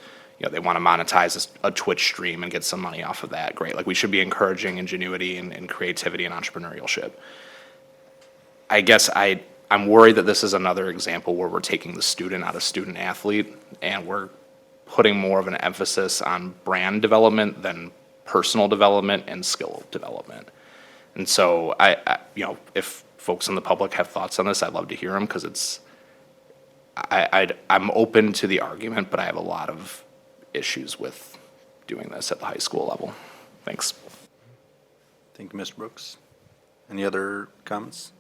they want to monetize a Twitch stream and get some money off of that. Great. Like, we should be encouraging ingenuity and creativity and entrepreneurship. I guess I'm worried that this is another example where we're taking the student out of student athlete, and we're putting more of an emphasis on brand development than personal development and skill development. And so if folks in the public have thoughts on this, I'd love to hear them, because I'm open to the argument, but I have a lot of issues with doing this at the high school level. Thanks. Thank you, Mr. Brooks. Any other comments?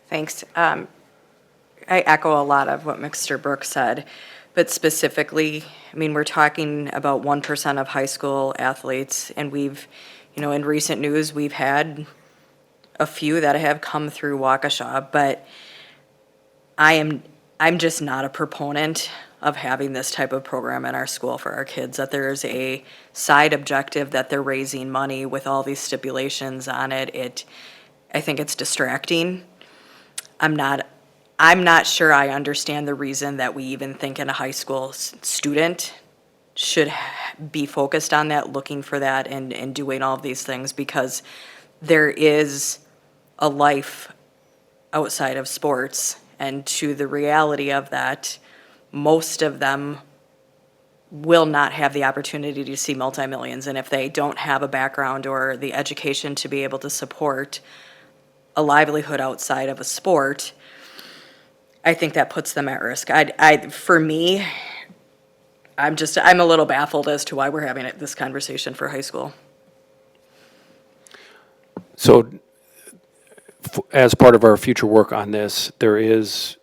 Thanks. I echo a lot of what Mr. Brooks said, but specifically, I mean, we're talking about 1% of high school athletes, and we've, in recent news, we've had a few that have come through Waukesha, but I'm just not a proponent of having this type of program in our school for our kids, that there's a side objective that they're raising money with all these stipulations on it. I think it's distracting. I'm not sure I understand the reason that we even think in a high school student should be focused on that, looking for that, and doing all of these things, because there is a life outside of sports, and to the reality of that, most of them will not have the opportunity to see multi-millions, and if they don't have a background or the education to be able to support a livelihood outside of a sport, I think that puts them at risk. For me, I'm a little baffled as to why we're having this conversation for high school. So as part of our future work on this, there is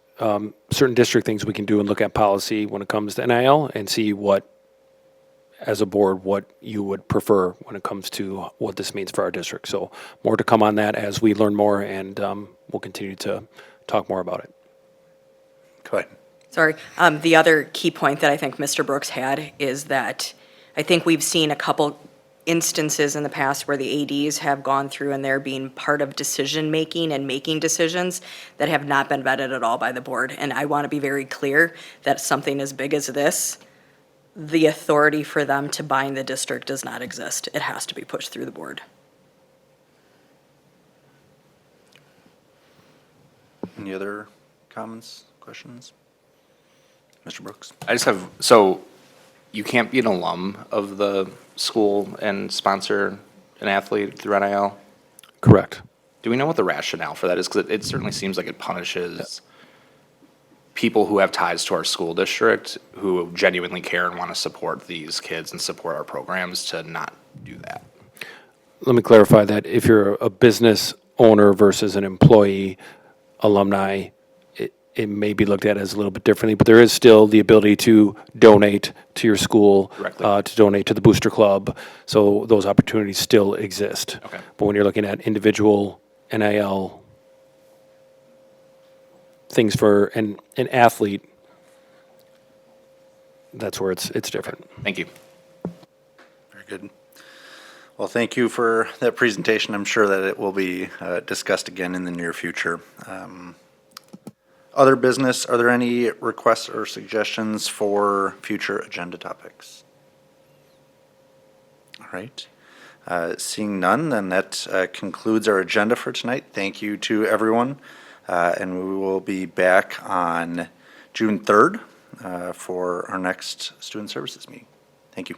certain district things we can do and look at policy when it comes to NIL, and see as a board, what you would prefer when it comes to what this means for our district. So more to come on that as we learn more, and we'll continue to talk more about it. Go ahead. Sorry. The other key point that I think Mr. Brooks had is that I think we've seen a couple instances in the past where the ADs have gone through and they're being part of decision-making and making decisions that have not been vetted at all by the board. And I want to be very clear that something as big as this, the authority for them to bind the district does not exist. It has to be pushed through the board. Any other comments, questions? Mr. Brooks? So you can't be an alum of the school and sponsor an athlete through NIL? Correct. Do we know what the rationale for that is? Because it certainly seems like it punishes people who have ties to our school district, who genuinely care and want to support these kids and support our programs, to not do that. Let me clarify that. If you're a business owner versus an employee, alumni, it may be looked at as a little bit differently, but there is still the ability to donate to your school, Directly. to donate to the Booster Club. So those opportunities still exist. Okay. But when you're looking at individual NIL things for an athlete, that's where it's different. Thank you. Very good. Well, thank you for that presentation. I'm sure that it will be discussed again in the near future. Other business, are there any requests or suggestions for future agenda topics? All right. Seeing none, then that concludes our agenda for tonight. Thank you to everyone, and we will be back on June 3rd for our next Student Services meeting. Thank you.